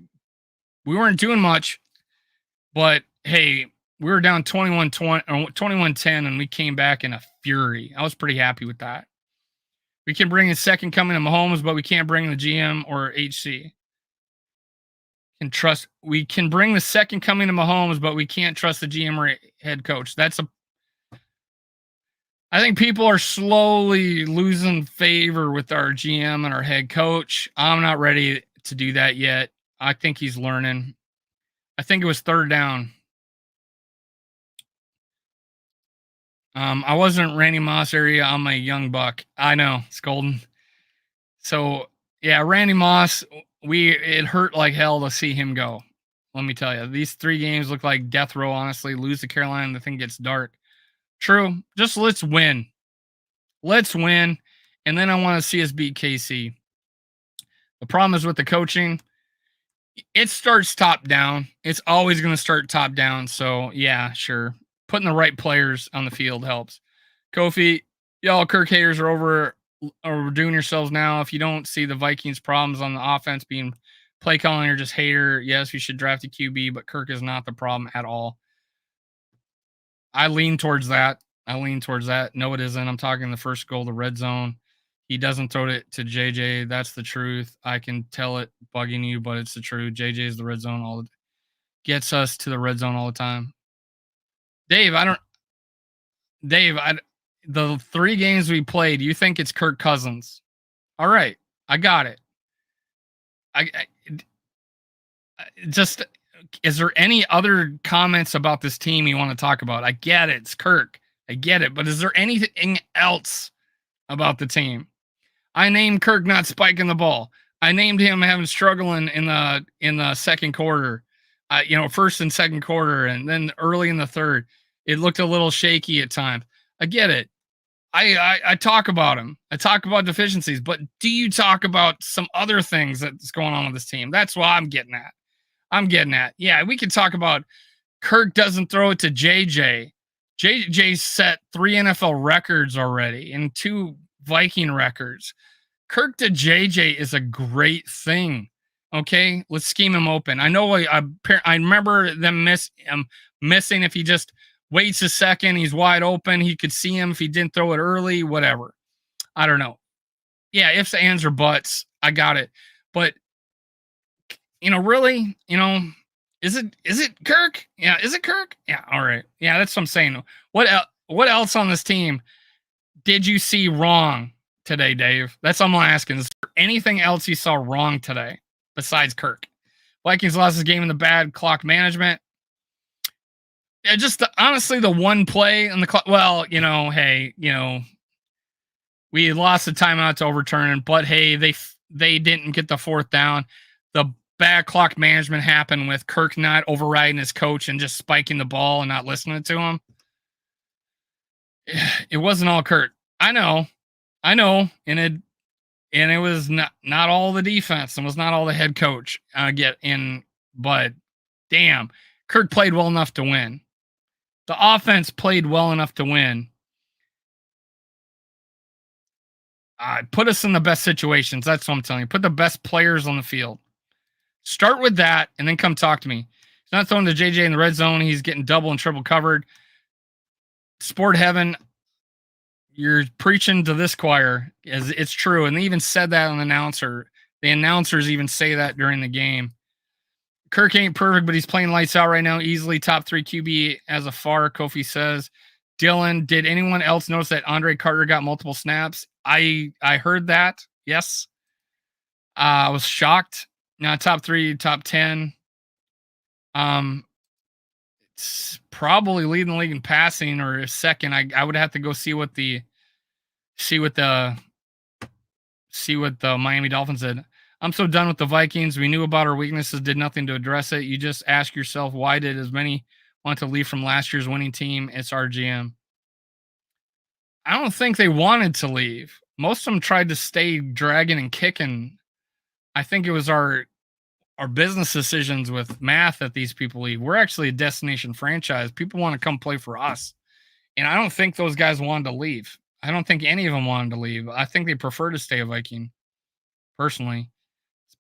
we weren't doing much, but hey, we were down 21-10 and we came back in a fury. I was pretty happy with that. We can bring a second coming to Mahomes, but we can't bring the GM or HC. We can bring the second coming to Mahomes, but we can't trust the GM or head coach. I think people are slowly losing favor with our GM and our head coach. I'm not ready to do that yet. I think he's learning. I think it was third down. I wasn't Randy Moss area. I'm a young buck. I know, it's golden. So yeah, Randy Moss. It hurt like hell to see him go. Let me tell you, these 3 games look like death row. Honestly, lose to Carolina, the thing gets dark. True. Just let's win. Let's win, and then I want to see us beat KC. The problem is with the coaching. It starts top down. It's always going to start top down. So yeah, sure. Putting the right players on the field helps. Kofi, y'all Kirk haters are overdoing yourselves now. If you don't see the Vikings' problems on the offense being play calling or just hater, yes, you should draft a QB, but Kirk is not the problem at all. I lean towards that. No, it isn't. I'm talking the first goal, the red zone. He doesn't throw it to JJ. That's the truth. I can tell it bugging you, but it's the truth. JJ is the red zone gets us to the red zone all the time. Dave, the 3 games we played, you think it's Kirk Cousins. All right. I got it. Is there any other comments about this team you want to talk about? I get it. It's Kirk. I get it. But is there anything else about the team? I named Kirk not spiking the ball. I named him having struggling in the second quarter, first and second quarter, and then early in the third, it looked a little shaky at times. I get it. I talk about him. I talk about deficiencies, but do you talk about some other things that's going on with this team? That's what I'm getting at. Yeah, we can talk about Kirk doesn't throw it to JJ. JJ set 3 NFL records already and 2 Viking records. Kirk to JJ is a great thing. Okay, let's scheme him open. I know I remember them missing if he just waits a second, he's wide open. He could see him if he didn't throw it early, whatever. I don't know. Yeah, ifs, ands, or buts. I got it. But really, is it Kirk? Yeah, is it Kirk? Yeah, all right. Yeah, that's what I'm saying. What else on this team did you see wrong today, Dave? That's what I'm asking. Is there anything else you saw wrong today besides Kirk? Vikings lost this game in the bad clock management. Yeah, just honestly, the one play on the clock. Well, hey, we lost the timeout to overturn it, but hey, they didn't get the 4th down. The bad clock management happened with Kirk not overriding his coach and just spiking the ball and not listening to him. It wasn't all Kirk. I know, and it was not all the defense and was not all the head coach. But damn, Kirk played well enough to win. The offense played well enough to win. Put us in the best situations. That's what I'm telling you. Put the best players on the field. Start with that, and then come talk to me. He's not throwing to JJ in the red zone. He's getting double and triple covered. Sport heaven, you're preaching to this choir. It's true, and they even said that on the announcer. The announcers even say that during the game. Kirk ain't perfect, but he's playing lights out right now. Easily top 3 QB as a far, Kofi says. Dylan, did anyone else notice that Andre Carter got multiple snaps? I heard that. Yes. I was shocked. Top 3, top 10. It's probably leading the league in passing or second. I would have to go see what the Miami Dolphins did. I'm so done with the Vikings. We knew about our weaknesses, did nothing to address it. You just ask yourself, why did as many want to leave from last year's winning team? It's our GM. I don't think they wanted to leave. Most of them tried to stay dragging and kicking. I think it was our our business decisions with math that these people leave. We're actually a destination franchise. People want to come play for us. And I don't think those guys wanted to leave. I don't think any of them wanted to leave. I think they prefer to stay a Viking, personally.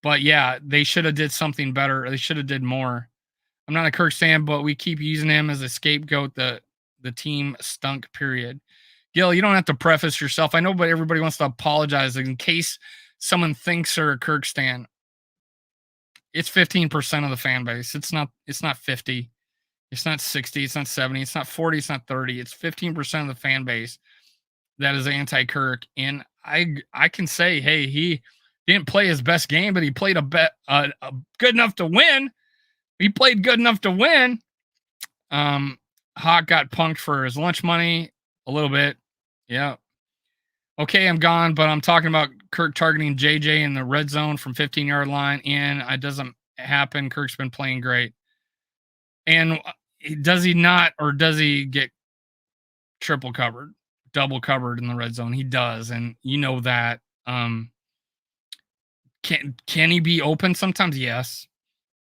But yeah, they should have did something better. They should have did more. I'm not a Kirk fan, but we keep using him as a scapegoat. The team stunk, period. Gil, you don't have to preface yourself. I know, but everybody wants to apologize in case someone thinks they're a Kirk stan. It's 15% of the fan base. It's not 50. It's not 60. It's not 70. It's not 40. It's not 30. It's 15% of the fan base that is anti-Kirk. And I can say, hey, he didn't play his best game, but he played a good enough to win. He played good enough to win. Hawk got punked for his lunch money a little bit. Yeah. Okay, I'm gone, but I'm talking about Kirk targeting JJ in the red zone from 15-yard line, and it doesn't happen. Kirk's been playing great. And does he not, or does he get triple covered, double covered in the red zone? He does, and you know that. Can he be open sometimes? Yes,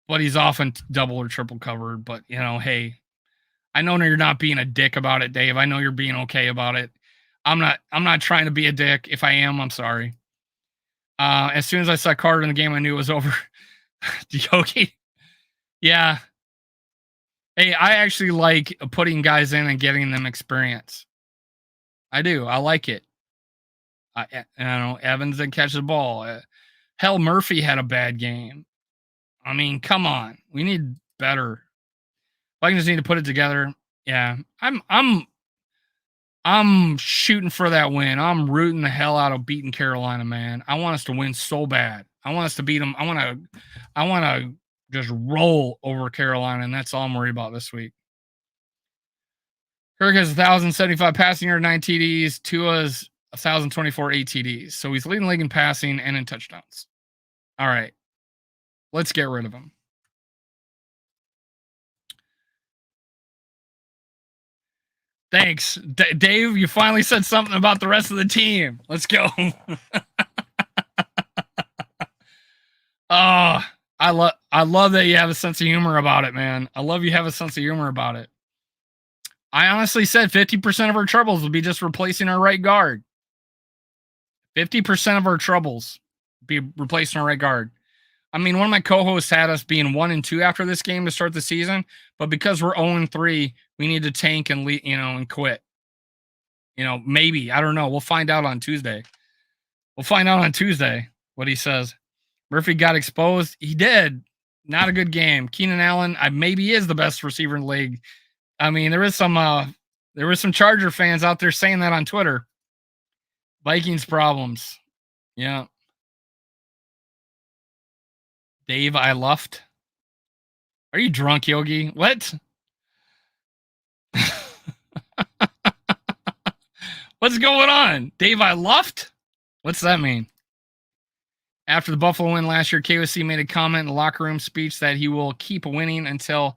but he's often double or triple covered. But hey, I know you're not being a dick about it, Dave. I know you're being okay about it. I'm not trying to be a dick. If I am, I'm sorry. As soon as I saw Carter in the game, I knew it was over. Yogi, yeah. Hey, I actually like putting guys in and getting them experience. I do. I like it. Evans didn't catch the ball. Hell, Murphy had a bad game. I mean, come on. We need better. Vikings need to put it together. Yeah, I'm shooting for that win. I'm rooting the hell out of beating Carolina, man. I want us to win so bad. I want us to beat them. I want to just roll over Carolina, and that's all I'm worried about this week. Kirk has 1,075 passing yards, 9 TDs. Tua's 1,024 ATDs. So he's leading the league in passing and in touchdowns. All right. Let's get rid of him. Thanks. Dave, you finally said something about the rest of the team. Let's go. Oh, I love that you have a sense of humor about it, man. I love you have a sense of humor about it. I honestly said 50% of our troubles will be just replacing our right guard. 50% of our troubles be replacing our right guard. I mean, one of my co-hosts had us being 1-2 after this game to start the season, but because we're 0-3, we need to tank and and quit. Maybe, I don't know. We'll find out on Tuesday. What he says. Murphy got exposed. He did. Not a good game. Keenan Allen, maybe is the best receiver in the league. I mean, there was some Charger fans out there saying that on Twitter. Vikings problems. Yeah. Dave, I left. Are you drunk, Yogi? What? What's going on? Dave, I left? What's that mean? After the Buffalo win last year, KOC made a comment in the locker room speech that he will keep winning until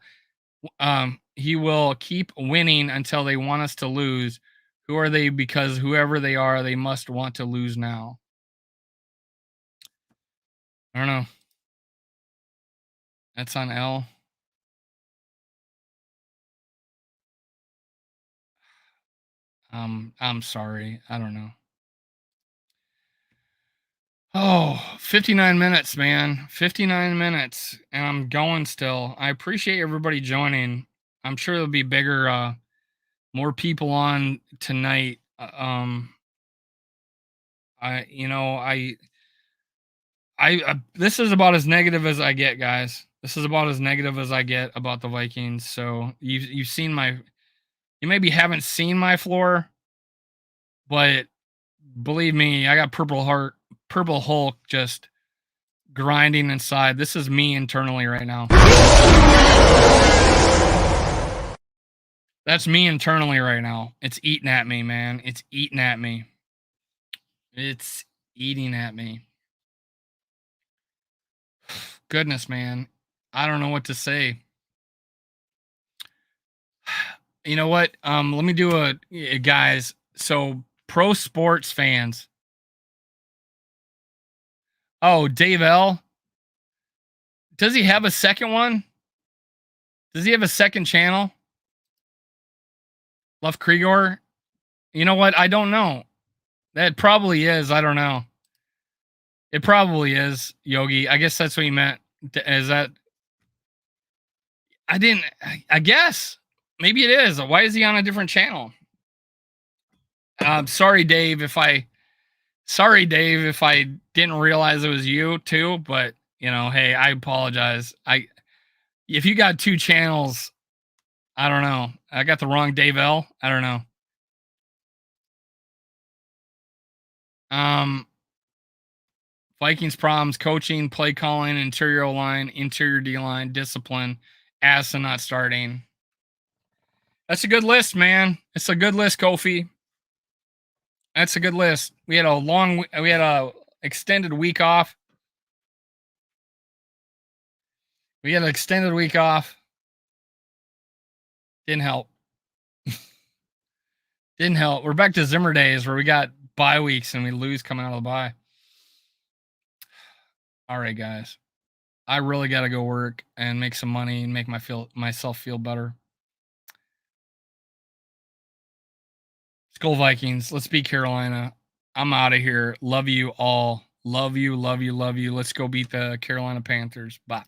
they want us to lose. Who are they? Because whoever they are, they must want to lose now. I don't know. That's on L. I'm sorry. I don't know. Oh, 59 minutes, man. 59 minutes. And I'm going still. I appreciate everybody joining. I'm sure there'll be bigger, more people on tonight. This is about as negative as I get, guys. This is about as negative as I get about the Vikings. So you've seen you maybe haven't seen my floor, but believe me, I got Purple Hulk just grinding inside. This is me internally right now. That's me internally right now. It's eating at me, man. It's eating at me. It's eating at me. Goodness, man. I don't know what to say. You know what? Let me do guys. So pro sports fans. Oh, Dave L. Does he have a second one? Does he have a second channel? Left Krigor? You know what? I don't know. That probably is. I don't know. It probably is, Yogi. I guess that's what you meant. Is that? I didn't. I guess. Maybe it is. Why is he on a different channel? Sorry, Dave, if I didn't realize it was you too, but hey, I apologize. If you got two channels, I don't know. I got the wrong Dave L. I don't know. Vikings problems: coaching, play calling, interior line, interior D line, discipline, ass and not starting. That's a good list, man. It's a good list, Kofi. That's a good list. We had a extended week off. Didn't help. Didn't help. We're back to Zimmer days where we got bye weeks and we lose coming out of the bye. All right, guys. I really got to go work and make some money and make myself feel better. Skull Vikings. Let's beat Carolina. I'm out of here. Love you all. Love you. Let's go beat the Carolina Panthers. Bye.